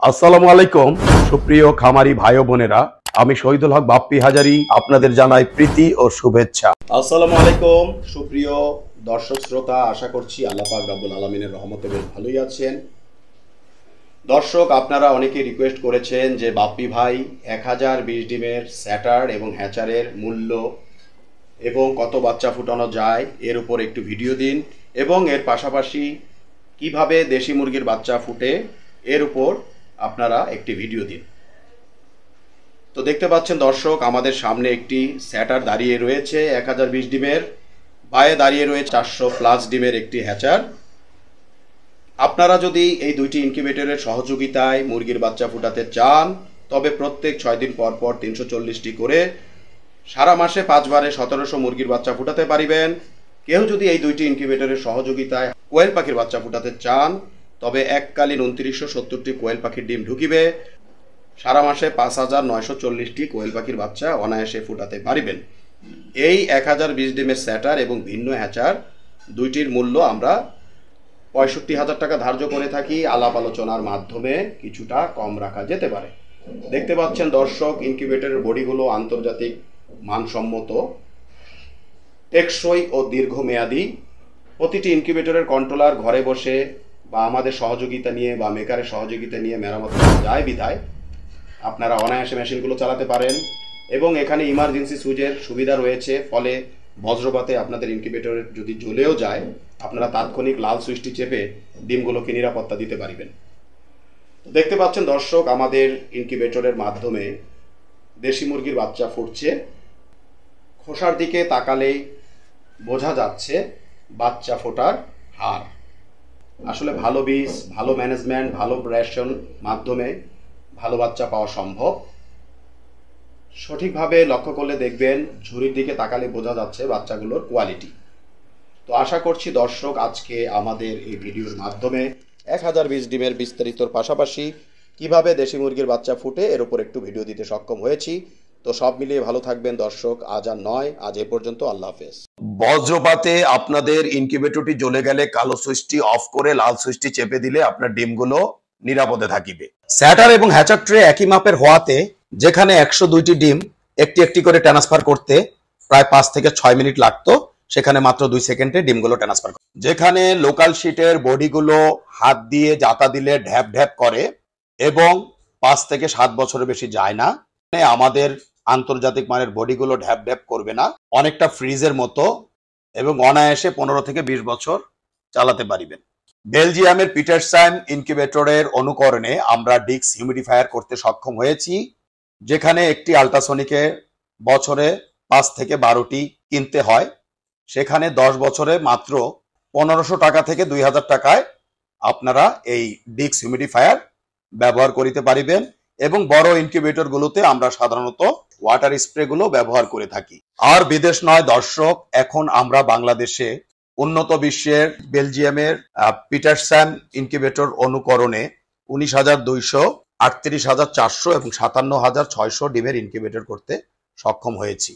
আসসালামু আলাইকুম সুপ্রিয় খামারি ভাই ও বোনেরা, আমি শহীদুল হক বাপ্পি হাজারি আপনাদের জানাই প্রীতি ও শুভেচ্ছা। আসসালামু আলাইকুম সুপ্রিয় দর্শক শ্রোতা, আশা করছি আল্লাহ পাক রব্বুল আলামিনের রহমতে বেশ ভালোই আছেন। দর্শক, আপনারা অনেকে রিকোয়েস্ট করেছেন যে বাপ্পি ভাই 1020 ডিমের স্যাটার এবং হ্যাচারের মূল্য এবং কত বাচ্চা ফুটানো যায় এর উপর একটু ভিডিও দিন, এবং এর পাশাপাশি কিভাবে দেশি মুরগির বাচ্চা ফুটে এর উপর আপনারা একটি ভিডিও দিন। তো দেখতে পাচ্ছেন দর্শক, আমাদের সামনে একটি স্যাটার দাঁড়িয়ে রয়েছে 1020 ডিমের, বায়ে দাঁড়িয়ে রয়েছে 400+ ডিমের একটি হ্যাচার। আপনারা যদি এই দুইটি ইনকিউবেটরের সহযোগিতায় মুরগির বাচ্চা ফুটাতে চান তবে প্রত্যেক 6 দিন পর পর 340টি করে সারা মাসে 5 বারে 1700 মুরগির বাচ্চা ফুটাতে পারিবেন। কেউ যদি এই দুইটি ইনকিউবেটরের সহযোগিতায় কোয়েল পাখির বাচ্চা ফুটাতে চান তবে এককালীন 2970টি কোয়েল পাখির ডিম ঢুকিবে, সারা মাসে 5940টি কোয়েল পাখির বাচ্চা অনায়াসে ফুটাতে পারিবেন। এই 1020 ডিমের স্যাটার এবং ভিন্ন হ্যাচার দুইটির মূল্য আমরা 65,000 টাকা ধার্য করে থাকি। আলাপ আলোচনার মাধ্যমে কিছুটা কম রাখা যেতে পারে। দেখতে পাচ্ছেন দর্শক, ইনকিউবেটরের বডিগুলো আন্তর্জাতিক মানসম্মত, টেকসই ও দীর্ঘমেয়াদী। প্রতিটি ইনকিউবেটরের কন্ট্রোলার ঘরে বসে বা আমাদের সহযোগিতা নিয়ে বা মেকারের সহযোগিতা নিয়ে মেরামত করা যায় বিধায় আপনারা অনায়াসে মেশিনগুলো চালাতে পারেন, এবং এখানে ইমার্জেন্সি সুইচের সুবিধা রয়েছে। ফলে বজ্রপাতে আপনাদের ইনকিউবেটর যদি জ্বলেও যায় আপনারা তাৎক্ষণিক লাল সুইচটি চেপে ডিমগুলোকে নিরাপত্তা দিতে পারবেন। দেখতে পাচ্ছেন দর্শক, আমাদের ইনকিউবেটরের মাধ্যমে দেশি মুরগির বাচ্চা ফুটছে। খোসার দিকে তাকালেই বোঝা যাচ্ছে বাচ্চা ফোটার হার। আসলে ভালো বীজ, ভালো ম্যানেজমেন্ট, ভালো রেশন মাধ্যমে ভালো বাচ্চা পাওয়া সম্ভব। সঠিকভাবে লক্ষ্য করলে দেখবেন ঝুড়ির দিকে তাকালে বোঝা যাচ্ছে বাচ্চাগুলোর কোয়ালিটি। তো আশা করছি দর্শক, আজকে আমাদের এই ভিডিওর মাধ্যমে 1020 ডিমের বিস্তারিতর পাশাপাশি কিভাবে দেশি মুরগির বাচ্চা ফুটে এর উপর একটু ভিডিও দিতে সক্ষম হয়েছি। তো সব মিলিয়ে ভালো থাকবেন দর্শক। আজ আর নয়, আজ এ পর্যন্ত। আল্লাহ হাফেজ। বজ্রপাতে আপনাদের ইনকিউবেটরটি জ্বলে গেলে কালো সুইচটি অফ করে লাল সুইচটি চেপে দিলে আপনার ডিমগুলো নিরাপদে থাকিবে। স্যাটার এবং হ্যাচার ট্রে একই মাপের হওয়াতে যেখানে 102টি ডিম একটি একটি করে ট্রান্সফার করতে প্রায় 5 থেকে 6 মিনিট লাগতো, সেখানে মাত্র 2 সেকেন্ডে ডিমগুলো ট্রান্সফার করে। যেখানে লোকাল শিটের বডিগুলো হাত দিয়ে জাতা দিলে ঢ্যাপ ঢ্যাপ করে এবং 5 থেকে 7 বছরের বেশি যায় না, আমাদের আন্তর্জাতিক মানের বডিগুলো ঢ্যাপ ঢ্যাপ করবে না, অনেকটা ফ্রিজের মতো, এবং অনায়াসে 15 থেকে 20 বছর চালাতে পারিবেন। বেলজিয়ামের পিটারসান ইনকিউবেটরের অনুকরণে আমরা ডিক্স হিউমিডিফায়ার করতে সক্ষম হয়েছি, যেখানে একটি আল্ট্রাসনিকে বছরে 5 থেকে 12টি কিনতে হয়, সেখানে 10 বছরে মাত্র 1500 টাকা থেকে 2000 টাকায় আপনারা এই ডিক্স হিউমিডিফায়ার ব্যবহার করিতে পারিবেন। এবং বড় ইনকিউবেটর গুলোতে আমরা সাধারণত ওয়াটার স্প্রে গুলো ব্যবহার করে থাকি। আর বিদেশ নয় দর্শক, এখন আমরা বাংলাদেশে উন্নত বিশ্বের বেলজিয়ামের পিটারসান ইনকিউবেটর অনুকরণে 19,200, 38,400 এবং 57,600 ডিমের ইনকিউবেটর করতে সক্ষম হয়েছি।